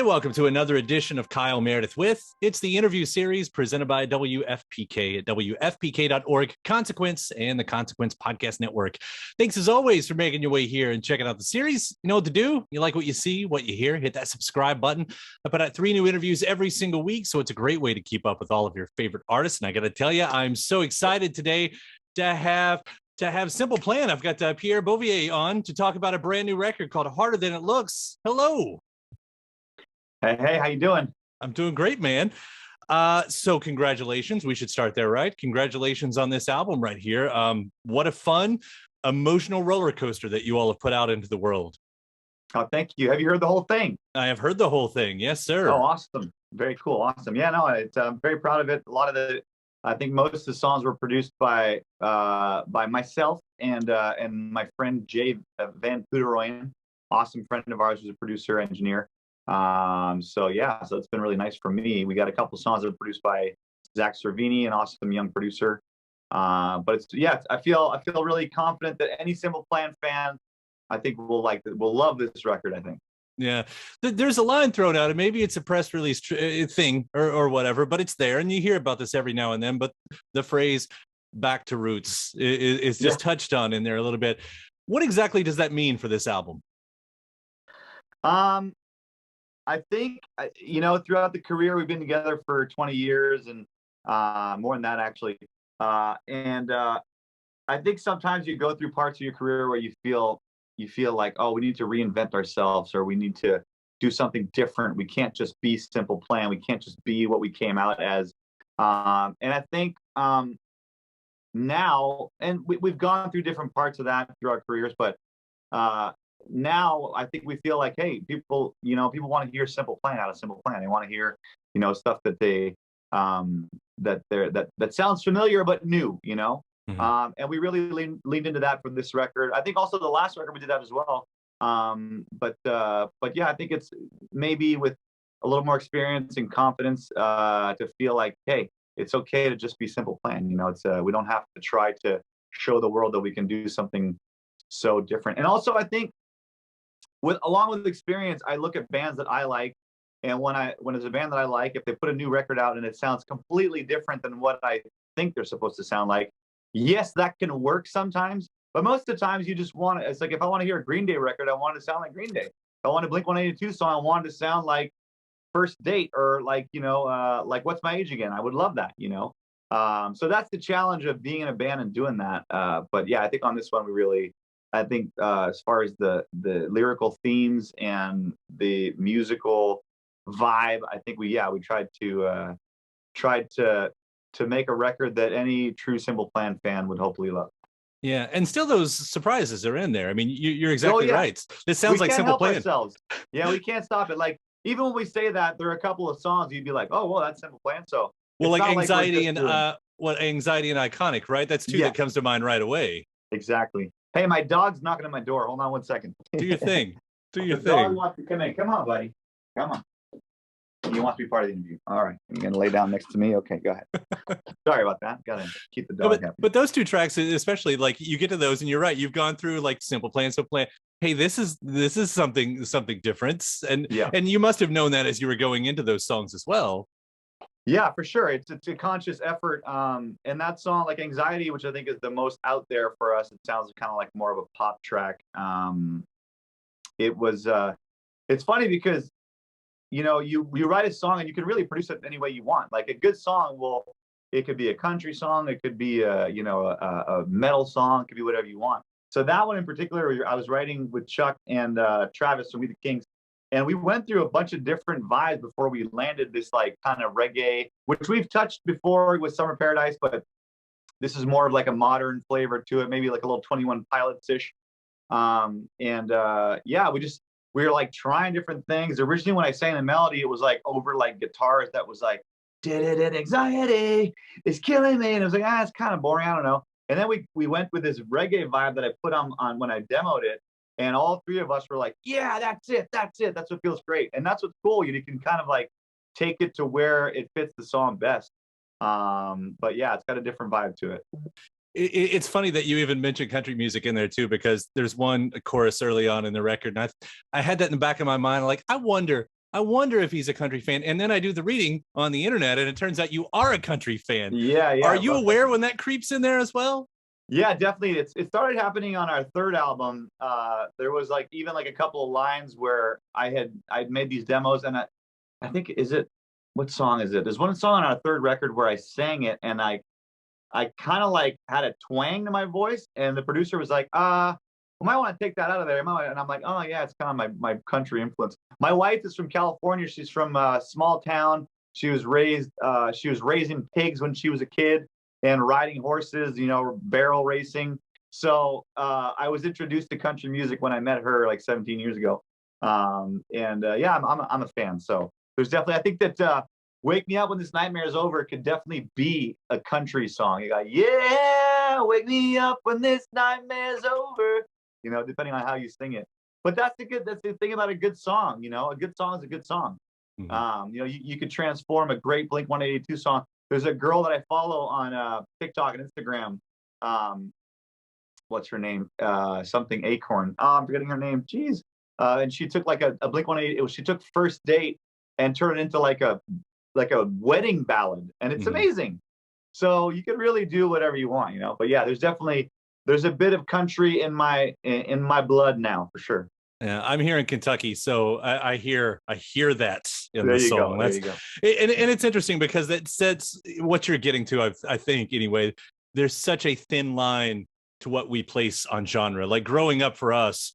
Hey, welcome to another edition of Kyle Meredith with. It's the interview series presented by WFPK at WFPK.org, Consequence, and the Consequence Podcast Network. Thanks as always for making your way here and checking out the series. You know what to do. You like what you see, what you hear, hit that subscribe button. I put out 3 new interviews every single week, so it's a great way to keep up with all of your favorite artists. And I got to tell you, I'm so excited today to have Simple Plan. I've got Pierre Bouvier on to talk about a brand new record called Harder Than It Looks. Hello. Hey, how you doing? I'm doing great, man. So congratulations. We should start there, right? Congratulations on this album right here. What a fun, emotional roller coaster that you all have put out into the world. Oh, thank you. Have you heard the whole thing? I have heard the whole thing. Yes, sir. Oh, awesome. Very cool. Awesome. Yeah, no, I'm very proud of it. I think most of the songs were produced by myself and my friend Jay Van Puderoyen, awesome friend of ours who's a producer, engineer. So it's been really nice for me. We got a couple songs that are produced by Zach Cervini, an awesome young producer. But I feel really confident that any Simple Plan fan, I think will love this record, I think. Yeah, there's a line thrown out, and maybe it's a press release thing or whatever, but it's there, and you hear about this every now and then. But the phrase "back to roots" is just touched on in there a little bit. What exactly does that mean for this album? I think, throughout the career, we've been together for 20 years and more than that, actually. I think sometimes you go through parts of your career where you feel like, oh, we need to reinvent ourselves, or we need to do something different. We can't just be Simple Plan. We can't just be what we came out as. And I think now, and we've gone through different parts of that through our careers, but now I think we feel like, hey, people want to hear Simple Plan out of Simple Plan. They want to hear, stuff that they that sounds familiar but new, Mm-hmm. And we really leaned into that for this record. I think also the last record we did that as well. But yeah, I think it's maybe with a little more experience and confidence to feel like, hey, it's okay to just be Simple Plan. It's we don't have to try to show the world that we can do something so different. And also, I think along with experience, I look at bands that I like, and when it's a band that I like, if they put a new record out and it sounds completely different than what I think they're supposed to sound like, yes, that can work sometimes. But most of the times, you just want to. It's like if I want to hear a Green Day record, I want it to sound like Green Day. If I want a Blink-182 song, I want it to sound like First Date, or like What's My Age Again. I would love that, So that's the challenge of being in a band and doing that. But yeah, I think on this one I think as far as the lyrical themes and the musical vibe, I think we tried to make a record that any true Simple Plan fan would hopefully love. Yeah, and still those surprises are in there. I mean, you're exactly right. This sounds like Simple Plan. Ourselves. Yeah, we can't stop it. Like, even when we say that, there are a couple of songs you'd be like, oh, well, that's Simple Plan. So well, like Anxiety and Anxiety and Iconic, right? That's two that comes to mind right away. Exactly. Hey, my dog's knocking at my door. Hold on one second. Do your thing. Do your the thing. Dog wants to come in. Come on, buddy. Come on. You want to be part of the interview. All right. You're going to lay down next to me? Okay, go ahead. Sorry about that. Got to keep the dog happy. But those two tracks, especially, like, you get to those and you're right. You've gone through like Simple Plan. Hey, this is something different. And you must have known that as you were going into those songs as well. Yeah, for sure. It's a conscious effort. And that song, like Anxiety, which I think is the most out there for us, it sounds kind of like more of a pop track. It's funny because, you write a song and you can really produce it any way you want. Like a good song it could be a country song, it could be a metal song, it could be whatever you want. So that one in particular, I was writing with Chuck and Travis from We the Kings. And we went through a bunch of different vibes before we landed this like kind of reggae, which we've touched before with Summer Paradise, but this is more of like a modern flavor to it, maybe like a little 21 Pilots-ish. We were like trying different things. Originally, when I sang the melody, it was like over like guitars that was like, anxiety is killing me. And it was like, it's kind of boring. I don't know. And then we went with this reggae vibe that I put on when I demoed it. And all three of us were like, yeah, that's it. That's what feels great. And that's what's cool. You can kind of like take it to where it fits the song best. But yeah, it's got a different vibe to it. It's funny that you even mentioned country music in there too, because there's one chorus early on in the record, and I had that in the back of my mind. Like, I wonder I wonder if he's a country fan. And then I do the reading on the internet, and it turns out you are a country fan. Yeah, Are you aware when that creeps in there as well? Yeah, definitely. It started happening on our third album. There was like even like a couple of lines where I'd made these demos, and I think what song is it? There's one song on our third record where I sang it, and I kind of like had a twang to my voice, and the producer was like, we might want to take that out of there. And I'm like, oh yeah, it's kind of my country influence. My wife is from California. She's from a small town. She was raising pigs when she was a kid and riding horses, barrel racing. So I was introduced to country music when I met her like 17 years ago. Yeah, I'm a fan. So there's definitely, I think that "Wake Me Up When This Nightmare Is Over" could definitely be a country song. You got, yeah, wake me up when this nightmare's over. Depending on how you sing it. But that's the thing about a good song. A good song is a good song. Mm-hmm. You could transform a great Blink-182 song. There's a girl that I follow on TikTok and Instagram. What's her name? Something Acorn. Oh, I'm forgetting her name. Jeez. And she took like a Blink-182. She took First Date and turned it into like a wedding ballad, and it's amazing. So you can really do whatever you want, But yeah, there's a bit of country in my blood now, for sure. Yeah, I'm here in Kentucky, so I hear that in there the song. There you go. And it's interesting because that sets what you're getting to. I think anyway. There's such a thin line to what we place on genre. Like growing up for us,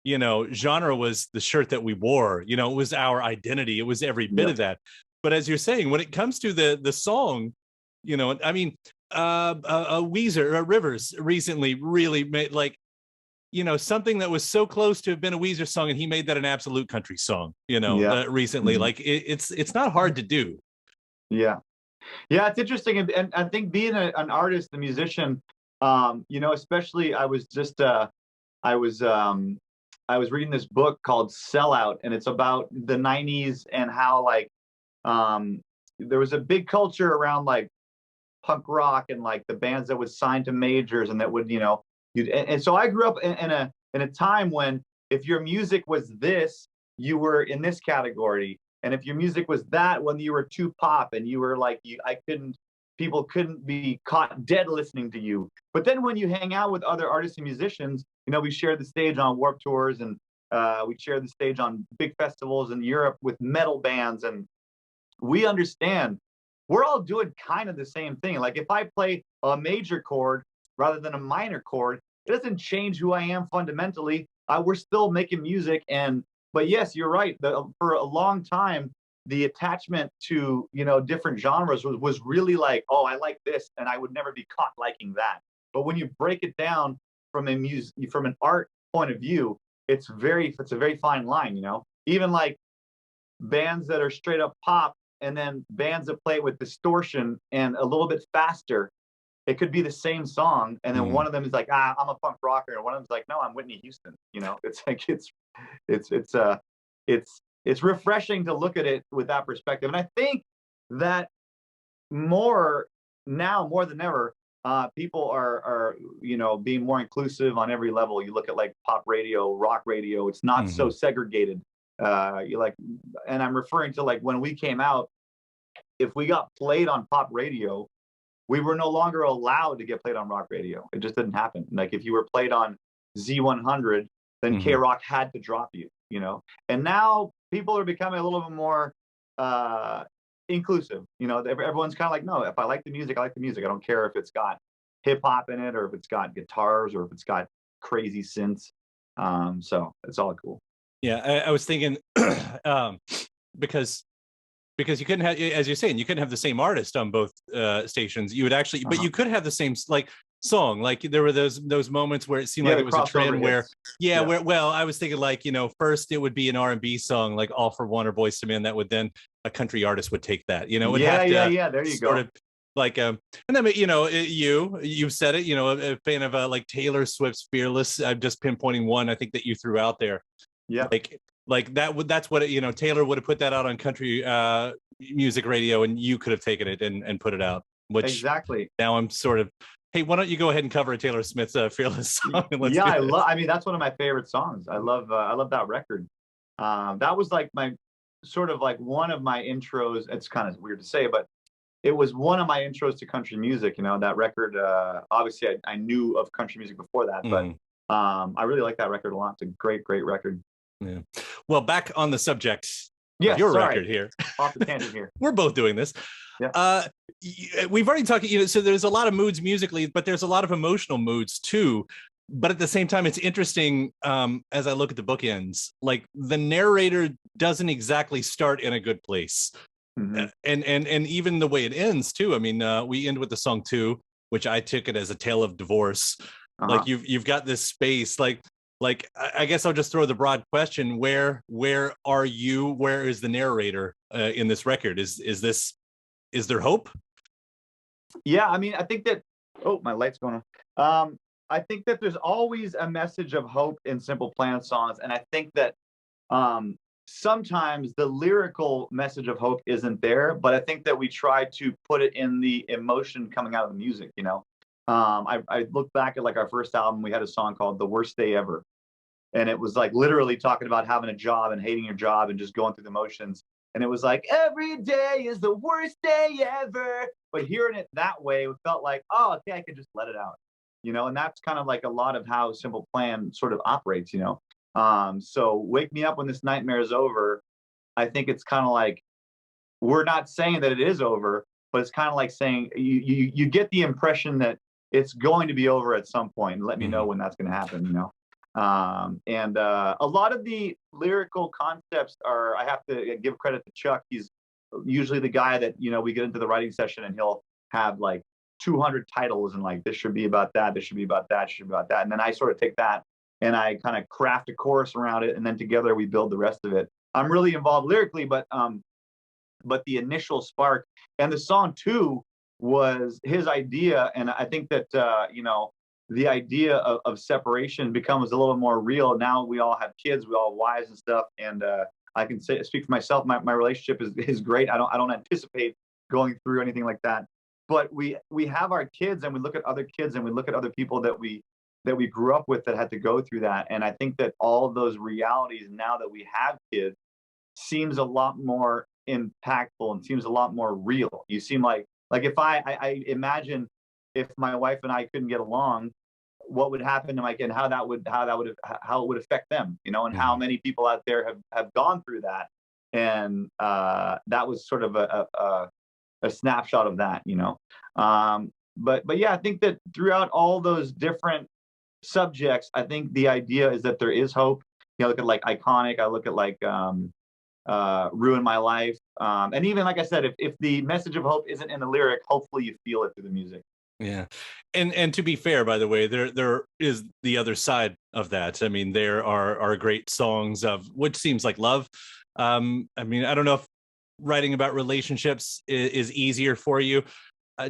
genre was the shirt that we wore. It was our identity. It was every bit of that. But as you're saying, when it comes to the song, I mean, Weezer, Rivers recently really made something that was so close to have been a Weezer song, and he made that an absolute country song, recently. Mm-hmm. Like it's not hard to do. Yeah. It's interesting. And I think being an artist, a musician, especially I was reading this book called Sellout, and it's about the 90s and how there was a big culture around like punk rock and like the bands that would sign to majors and that would, and so I grew up in a time when if your music was this, you were in this category. And if your music was that, when you were too pop and you were like, people couldn't be caught dead listening to you. But then when you hang out with other artists and musicians, we shared the stage on Warped Tours, and we shared the stage on big festivals in Europe with metal bands. And we understand we're all doing kind of the same thing. Like if I play a major chord rather than a minor chord, it doesn't change who I am fundamentally. We're still making music. But yes, you're right. For a long time, the attachment to, different genres was really like, oh, I like this, and I would never be caught liking that. But when you break it down from an art point of view, it's a very fine line, Even like bands that are straight up pop, and then bands that play with distortion and a little bit faster. It could be the same song, and then one of them is like, I'm a punk rocker, and one of them's like, no, I'm Whitney Houston. It's like it's refreshing to look at it with that perspective. And I think that more than ever, people are being more inclusive on every level. You look at like pop radio, rock radio, it's not so segregated. And I'm referring to like when we came out, if we got played on pop radio, we were no longer allowed to get played on rock radio. It just didn't happen. Like if you were played on Z100, then K-Rock had to drop you, And now people are becoming a little bit more inclusive. Everyone's kind of like, no, if I like the music, I like the music. I don't care if it's got hip hop in it, or if it's got guitars, or if it's got crazy synths. So it's all cool. Yeah, I was thinking because you couldn't have, as you're saying, you couldn't have the same artist on both stations. You would actually, but you could have the same song. Like there were those moments where it seemed like it was a trend where, I was thinking like, first it would be an R&B song like All for One or Boyz II Men, that would then a country artist would take that. There you go. Like and then you've said it, a fan of like Taylor Swift's Fearless. I'm just pinpointing one I think that you threw out there. Yeah, like that's what Taylor would have put that out on country music radio, and you could have taken it and put it out. Which exactly. Now I'm sort of, hey, why don't you go ahead and cover Taylor Swift's Fearless song? And I mean, that's one of my favorite songs. I love that record. That was like sort of like one of my intros. It's kind of weird to say, but it was one of my intros to country music. That record. Obviously, I knew of country music before that, but I really like that record a lot. It's a great, great record. Yeah. Well, back on the subject of your record here. Off the tangent here. We're both doing this. Yeah. We've already talked, so there's a lot of moods musically, but there's a lot of emotional moods too. But at the same time, it's interesting as I look at the bookends, like the narrator doesn't exactly start in a good place. And even the way it ends too. I mean, we end with the song 2, which I took it as a tale of divorce. Like you've got this space, like I guess I'll just throw the broad question: where are you? Where is the narrator in this record? Is there hope? Yeah, I mean, I think that. Oh, my light's going on. I think that there's always a message of hope in Simple Plan songs, and I think that sometimes the lyrical message of hope isn't there, but I think that we try to put it in the emotion coming out of the music. I look back at like our first album, we had a song called "The Worst Day Ever," and it was like literally talking about having a job and hating your job and just going through the motions. And it was like, every day is the worst day ever. But hearing it that way, it felt like, oh, okay, I can just let it out. And that's kind of like a lot of how Simple Plan sort of operates, So Wake Me Up When This Nightmare Is Over, I think it's kind of like, we're not saying that it is over, but it's kind of like saying, you get the impression that it's going to be over at some point. Let me know when that's going to happen, And a lot of the lyrical concepts I have to give credit to Chuck. He's usually the guy that, we get into the writing session and he'll have like 200 titles and like, this should be about that, this should be about that, should be about that. And then I sort of take that and I kind of craft a chorus around it. And then together we build the rest of it. I'm really involved lyrically, but the initial spark and the song 2 was his idea. And I think that, the idea of separation becomes a little more real. Now we all have kids, we all have wives and stuff. And I can speak for myself. My relationship is great. I don't anticipate going through anything like that. But we have our kids, and we look at other kids, and we look at other people that we grew up with that had to go through that. And I think that all of those realities, now that we have kids, seems a lot more impactful and seems a lot more real. You seem like if I imagine if my wife and I couldn't get along, what would happen to my kid, and how it would affect them, and how many people out there have gone through that. And that was sort of a snapshot of that, but yeah, I think that throughout all those different subjects, I think the idea is that there is hope. Look at like Iconic, I look at like Ruin My Life, and even like I said, if the message of hope isn't in the lyric, hopefully you feel it through the music. Yeah. And to be fair, by the way, there is the other side of that. I mean, there are great songs of which seems like love. I mean, I don't know if writing about relationships is easier for you.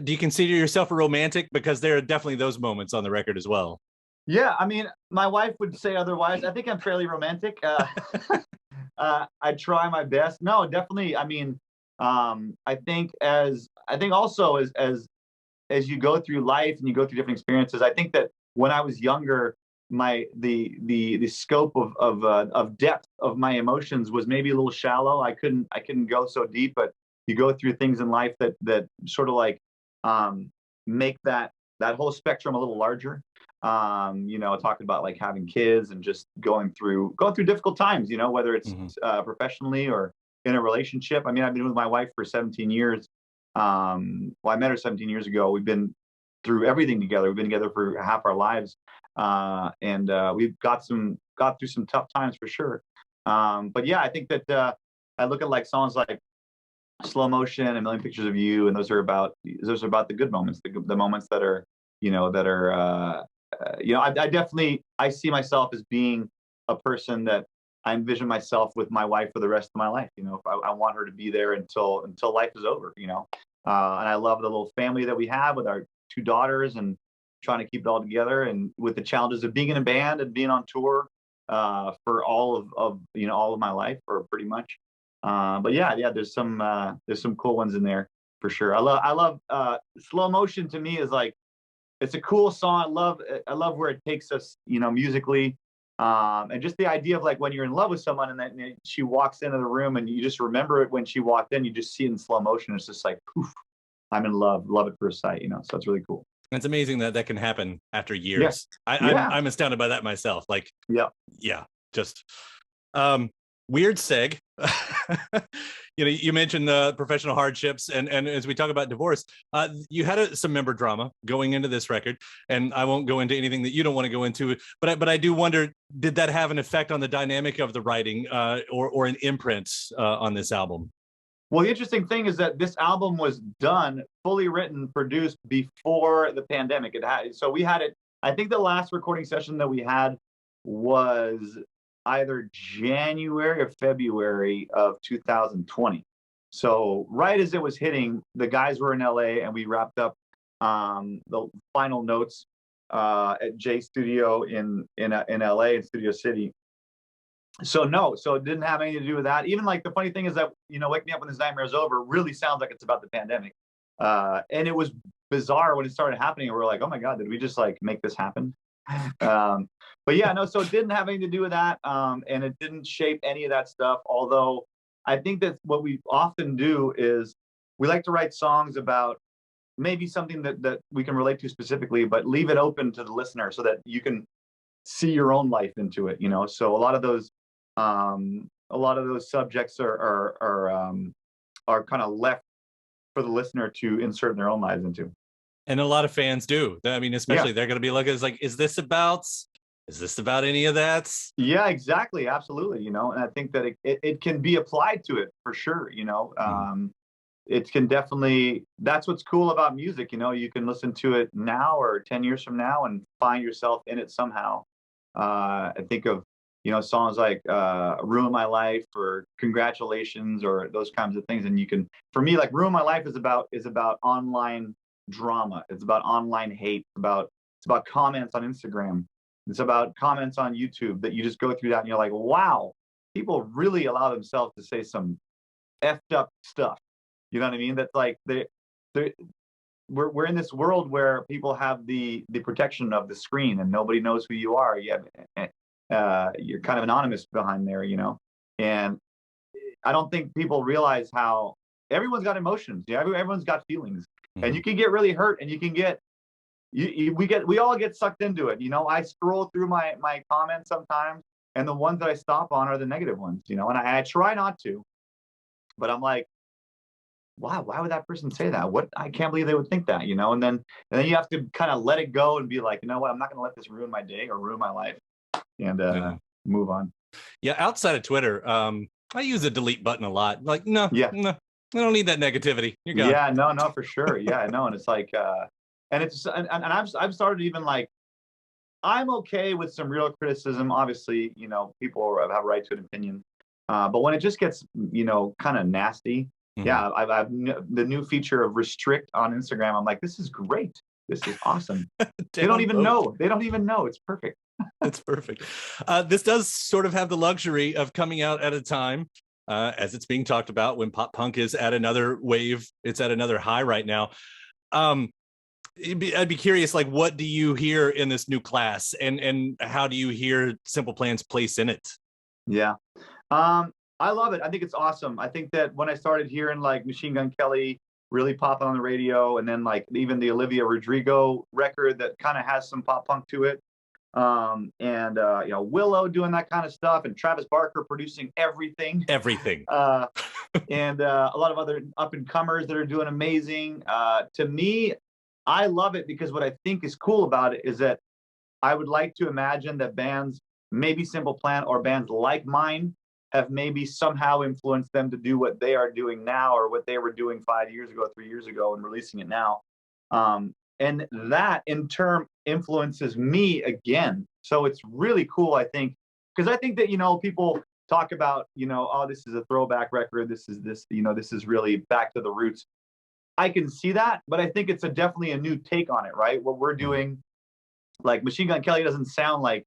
Do you consider yourself a romantic? Because there are definitely those moments on the record as well. Yeah, I mean, my wife would say otherwise. I think I'm fairly romantic. I try my best. No, definitely. I mean, I think also as you go through life and you go through different experiences, I think that when I was younger, the scope of depth of my emotions was maybe a little shallow. I couldn't go so deep, but you go through things in life that sort of like make that whole spectrum a little larger. Talking about like having kids and just going through difficult times, whether it's professionally or in a relationship. I mean, I've been with my wife for 17 years. I met her 17 years ago. We've been through everything together. We've been together for half our lives. And we've got through some tough times for sure. But yeah, I think that I look at like songs like Slow Motion, A Million Pictures of You, and those are about the good moments, the moments that are, I see myself as being a person that I envision myself with my wife for the rest of my life. I want her to be there until life is over, and I love the little family that we have with our 2 daughters and trying to keep it all together, and with the challenges of being in a band and being on tour for all of my life, or pretty much. But yeah, there's some cool ones in there for sure. I love Slow Motion. To me is like, it's a cool song. I love where it takes us, musically. And just the idea of like when you're in love with someone and then she walks into the room and you just remember it when she walked in, you just see it in slow motion. It's just like, poof, I'm in love at first sight, you know? So it's really cool. It's amazing that that can happen after years. Yeah. I'm astounded by that myself. Like, yeah, just weird seg. You know, you mentioned the professional hardships, and as we talk about divorce, you had some member drama going into this record, and I won't go into anything that you don't want to go into, but I do wonder, did that have an effect on the dynamic of the writing, or an imprint on this album? Well, the interesting thing is that this album was done, fully written, produced before the pandemic. So we had it. I think the last recording session that we had was either January or February of 2020. So right as it was hitting, the guys were in LA and we wrapped up the final notes at J Studio in LA, in Studio City. So it didn't have anything to do with that. Even like the funny thing is that, you know, Wake Me Up When This Nightmare Is Over really sounds like it's about the pandemic. And it was bizarre when it started happening. And we're like, oh my God, did we just like make this happen? But yeah, no, so it didn't have anything to do with that. And it didn't shape any of that stuff. Although I think that what we often do is we like to write songs about maybe something that we can relate to specifically, but leave it open to the listener so that you can see your own life into it, you know? So a lot of those subjects are kind of left for the listener to insert their own lives into. And a lot of fans do. I mean, especially they're going to be looking, it's like, is this about any of that? Yeah, exactly. Absolutely. You know, and I think that it can be applied to it for sure. You know, it can definitely, that's what's cool about music. You know, you can listen to it now or 10 years from now and find yourself in it somehow. I think of, you know, songs like Ruin My Life or Congratulations or those kinds of things. And you can, for me, like Ruin My Life is about online drama. It's about online hate. It's about comments on Instagram. It's about comments on YouTube that you just go through that and you're like, wow, people really allow themselves to say some effed up stuff. You know what I mean? That's like we're in this world where people have the protection of the screen and nobody knows who you are. You're kind of anonymous behind there, you know. And I don't think people realize how everyone's got emotions. Yeah, everyone's got feelings, and you can get really hurt, and you can get we all get sucked into it. You know, I scroll through my comments sometimes, and the ones that I stop on are the negative ones. You know, and I try not to, but I'm like, wow, why would that person say that? What? I can't believe they would think that, you know? And then you have to kind of let it go and be like, you know what? I'm not going to let this ruin my day or ruin my life, and move on. Yeah. Outside of Twitter, I use the delete button a lot. Like, no, I don't need that negativity. You're gone. Yeah, no, for sure. Yeah, I know. And it's like, and I've started even like, I'm okay with some real criticism. Obviously, you know, people have a right to an opinion. But when it just gets, you know, kind of nasty, yeah, I've the new feature of restrict on Instagram. I'm like, this is great. This is awesome. They don't even know. They don't even know. It's perfect. It's perfect. This does sort of have the luxury of coming out at a time, as it's being talked about, when pop punk is at another wave. It's at another high right now. I'd be curious, like, what do you hear in this new class, and how do you hear Simple Plan's place in it? Yeah. I love it. I think it's awesome. I think that when I started hearing like Machine Gun Kelly really popping on the radio, and then like even the Olivia Rodrigo record that kind of has some pop punk to it, and you know, Willow doing that kind of stuff, and Travis Barker producing everything, and a lot of other up and comers that are doing amazing. To me, I love it because what I think is cool about it is that I would like to imagine that bands, maybe Simple Plan or bands like mine, have maybe somehow influenced them to do what they are doing now, or what they were doing 5 years ago, 3 years ago, and releasing it now. And that in turn influences me again. So it's really cool, I think, because I think that, you know, people talk about, you know, oh, this is a throwback record. This is really back to the roots. I can see that, but I think it's definitely a new take on it, right? What we're doing, like Machine Gun Kelly doesn't sound like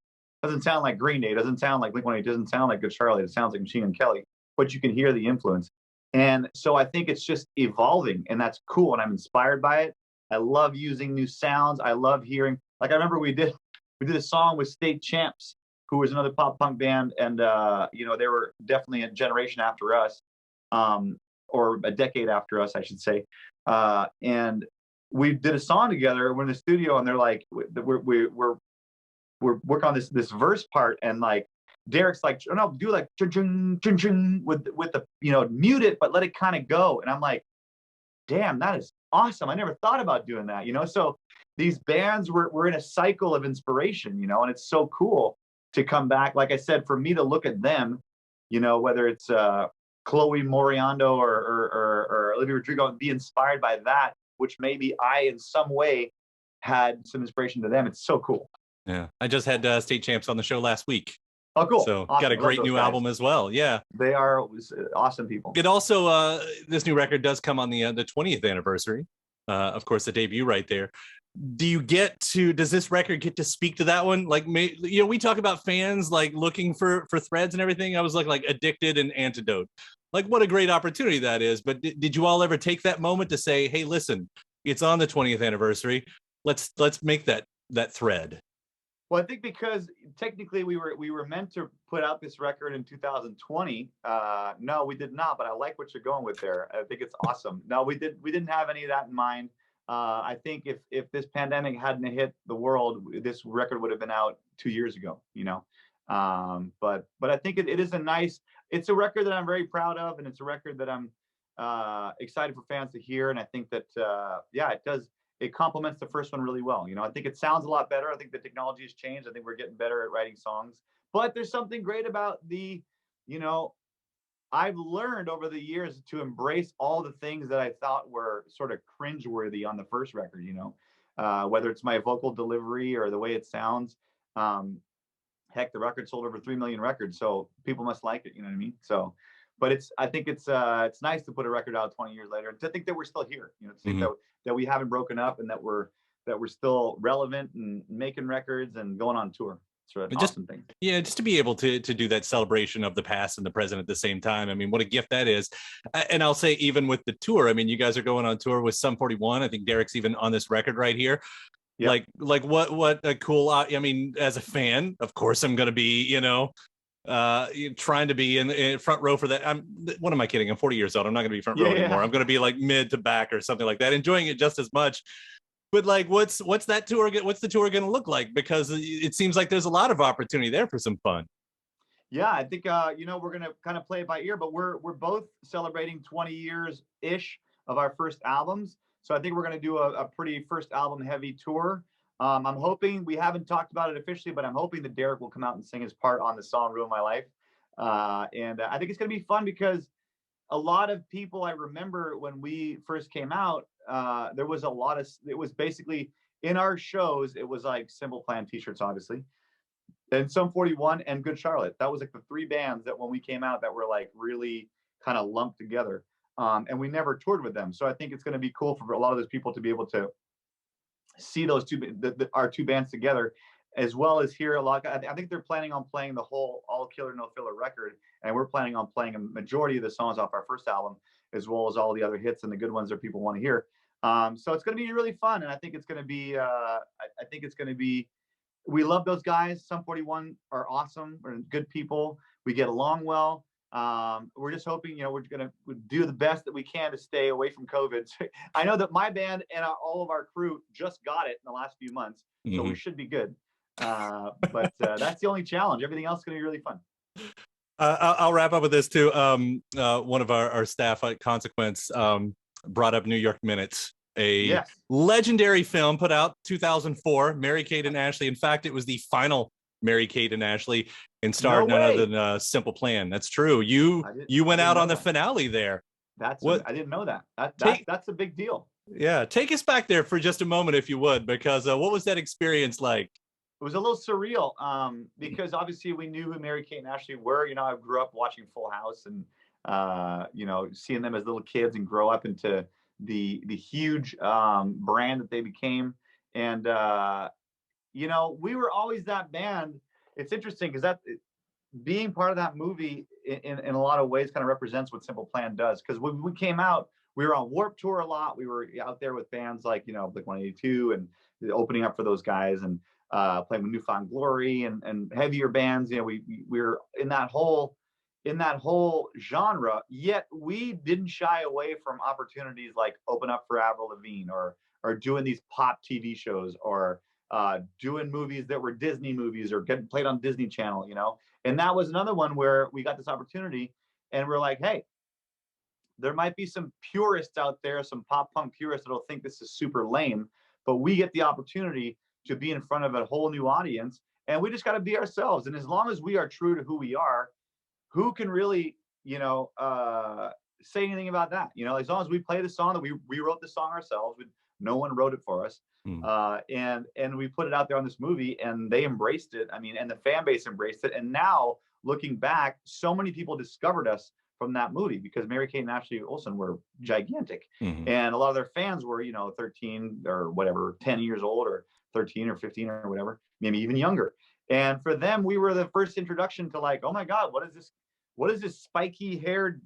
Green Day, doesn't sound like Blink-182, doesn't sound like Good Charlotte. It sounds like Machine Gun Kelly, but you can hear the influence. And so I think it's just evolving, and that's cool, and I'm inspired by it. I love using new sounds. I love hearing, like, I remember we did a song with State Champs who was another pop punk band, and you know, they were definitely a generation after us, or a decade after us, I should say. And we did a song together. We're in the studio, and they're like, we're working on this verse part, and like Derek's like, oh, no, do like chun chun chun with the, you know, mute it, but let it kind of go. And I'm like, damn, that is awesome. I never thought about doing that, you know? So these bands were in a cycle of inspiration, you know, and it's so cool to come back. Like I said, for me to look at them, you know, whether it's Chloe Moriando or Olivia Rodrigo, and be inspired by that, which maybe I in some way had some inspiration to them. It's so cool. Yeah, I just had State Champs on the show last week. Oh, cool. So awesome. Got a great new album as well. Yeah. They are awesome people. It also, this new record does come on the 20th anniversary. Of course, the debut right there. Does this record get to speak to that one? Like, you know, we talk about fans like looking for threads and everything. I was like Addicted and Antidote. Like, what a great opportunity that is. But did you all ever take that moment to say, hey, listen, it's on the 20th anniversary. Let's make that thread. Well, I think because technically we were meant to put out this record in 2020. No, we did not. But I like what you're going with there. I think it's awesome. No, we didn't have any of that in mind. I think if this pandemic hadn't hit the world, this record would have been out 2 years ago. You know, but I think it is it's a record that I'm very proud of, and it's a record that I'm excited for fans to hear. And I think that yeah, it does. It complements the first one really well. You know, I think it sounds a lot better. I think the technology has changed. I think we're getting better at writing songs. But there's something great about you know, I've learned over the years to embrace all the things that I thought were sort of cringeworthy on the first record, you know, whether it's my vocal delivery or the way it sounds. Heck, the record sold over 3 million records, so people must like it. You know what I mean? So, but I think it's nice to put a record out 20 years later, and to think that we're still here. You know, to think that we haven't broken up, and that we're still relevant and making records and going on tour. It's an awesome thing. Yeah, just to be able to do that celebration of the past and the present at the same time. I mean, what a gift that is. And I'll say, even with the tour, I mean, you guys are going on tour with Sum 41. I think Derek's even on this record right here. Yep. Like what a cool. I mean, as a fan, of course, I'm going to be, you know, trying to be in front row for that. What am I kidding? I'm 40 years old. I'm not going to be front row anymore. I'm going to be like mid to back or something like that, enjoying it just as much. But like, what's that tour? What's the tour going to look like? Because it seems like there's a lot of opportunity there for some fun. Yeah, I think you know, we're going to kind of play it by ear, but we're both celebrating 20 years ish of our first albums. So I think we're going to do a pretty first album heavy tour. I'm hoping, we haven't talked about it officially, but I'm hoping that Derek will come out and sing his part on the song "Ruin My Life." And I think it's going to be fun because a lot of people, I remember when we first came out, there was it was basically in our shows, it was like Simple Plan t-shirts, obviously, and Sum 41 and Good Charlotte. That was like the three bands that when we came out that were like really kind of lumped together. And we never toured with them. So I think it's going to be cool for a lot of those people to be able to see those our two bands together, as well as hear a lot. I think they're planning on playing the whole All Killer No Filler record, and we're planning on playing a majority of the songs off our first album, as well as all the other hits and the good ones that people want to hear. So it's going to be really fun, and I think it's going to be. I think it's going to be. We love those guys. Sum 41 are awesome. We're good people. We get along well. We're just hoping, you know, we're going to do the best that we can to stay away from COVID. I know that my band and all of our crew just got it in the last few months, so we should be good. But that's the only challenge. Everything else is going to be really fun. I'll wrap up with this too. One of our staff at Consequence brought up New York Minutes, a legendary film put out 2004, Mary-Kate and Ashley. In fact, it was the final Mary-Kate and Ashley, and starred none other than Simple Plan. That's true. You went out on the finale there. That's what I didn't know that. That's a big deal. Yeah, take us back there for just a moment, if you would, because what was that experience like? It was a little surreal, because obviously we knew who Mary-Kate and Ashley were. You know, I grew up watching Full House and you know, seeing them as little kids and grow up into the huge brand that they became. And you know, we were always that band. It's interesting because that being part of that movie in a lot of ways kind of represents what Simple Plan does. Because when we came out, we were on Warped Tour a lot. We were out there with bands like, you know, Blink-182 and opening up for those guys. And playing with Newfound Glory and heavier bands. We were in that whole genre, yet we didn't shy away from opportunities like open up for Avril Lavigne or doing these pop TV shows or doing movies that were Disney movies or getting played on Disney Channel, And that was another one where we got this opportunity and we're like, hey, there might be some purists out there, some pop punk purists that'll think this is super lame, but we get the opportunity to be in front of a whole new audience, and we just got to be ourselves. And as long as we are true to who we are, who can really, say anything about that? As long as we play the song that we wrote the song ourselves, no one wrote it for us, and we put it out there on this movie, and they embraced it. I mean, and the fan base embraced it. And now looking back, so many people discovered us from that movie because Mary-Kate and Ashley Olsen were gigantic, and a lot of their fans were 13 or whatever, 10 years old or 13 or 15 or whatever, maybe even younger. And for them, we were the first introduction to like, oh my God, what is this spiky haired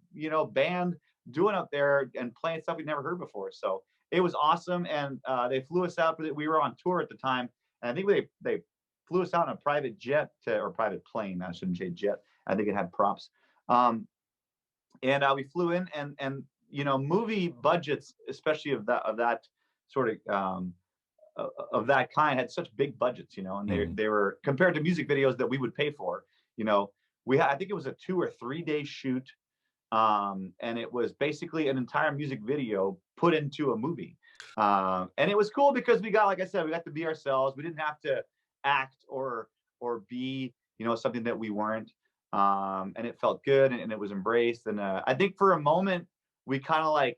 band doing up there and playing stuff we'd never heard before? So it was awesome. And they flew us out. We were on tour at the time, and I think they flew us out in a private jet or private plane. I shouldn't say jet. I think it had props. And we flew in, and movie budgets, especially of that sort of that kind, had such big budgets, and they were compared to music videos that we would pay for. I think it was a 2 or 3 day shoot, and it was basically an entire music video put into a movie, and it was cool because we got, like I said, we got to be ourselves. We didn't have to act or be something that we weren't. And it felt good, and it was embraced. And I think for a moment we kind of like,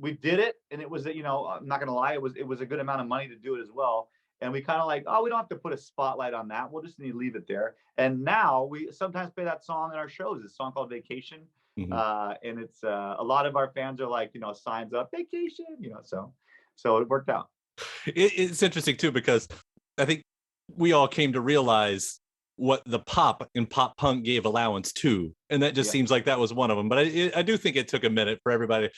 we did it, and it was, I'm not gonna lie, it was a good amount of money to do it as well. And we kind of like, oh, we don't have to put a spotlight on that. We'll just need to leave it there. And now we sometimes play that song in our shows. It's a song called Vacation. And it's a lot of our fans are like, signs up, vacation, so it worked out. It's interesting too, because I think we all came to realize what the pop and pop punk gave allowance to, and that just seems like that was one of them. But I do think it took a minute for everybody.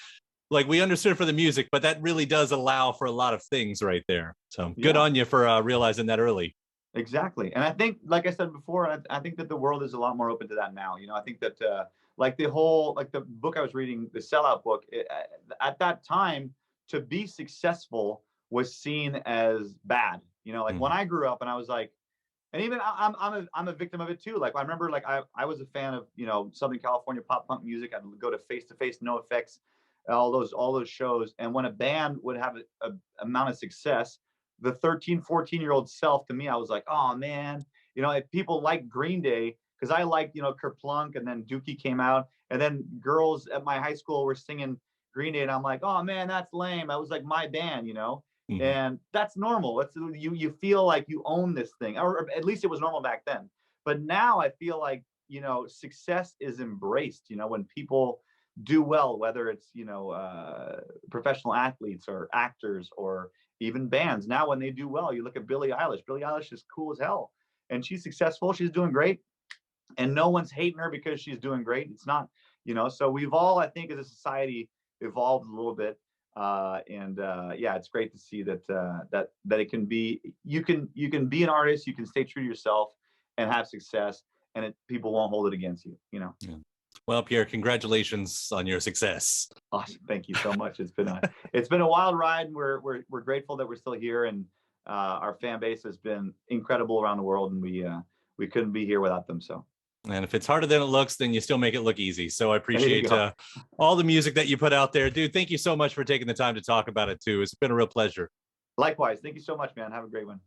Like, we understood for the music, but that really does allow for a lot of things right there. So good on you for realizing that early. Exactly. And I think, like I said before, I think that the world is a lot more open to that now. I think that like the book I was reading, the Sellout book, at that time, to be successful was seen as bad. When I grew up, and I was like, and even I'm a victim of it too. Like, I remember, like I was a fan of Southern California pop punk music. I'd go to Face to Face, No Effects, all those shows. And when a band would have a amount of success, the 13, 14-year-old self, to me, I was like, oh man, if people like Green Day, because I liked Kerplunk, and then Dookie came out, and then girls at my high school were singing Green Day, and I'm like, oh man, that's lame. That was like my band, and that's normal. It's you feel like you own this thing, or at least it was normal back then. But now I feel like success is embraced. When people do well, whether it's professional athletes or actors or even bands. Now when they do well, you look at Billie Eilish. Billie Eilish is cool as hell, and she's successful. She's doing great, and no one's hating her because she's doing great. It's not, So we've all, I think, as a society, evolved a little bit. It's great to see that it can be, you can be an artist, you can stay true to yourself and have success, and people won't hold it against you. Yeah. Well, Pierre, congratulations on your success. Awesome. Thank you so much. It's been a wild ride, and we're grateful that we're still here, and our fan base has been incredible around the world, and we couldn't be here without them. So. And if it's harder than it looks, then you still make it look easy. So I appreciate all the music that you put out there. Dude, thank you so much for taking the time to talk about it too. It's been a real pleasure. Likewise. Thank you so much, man. Have a great one.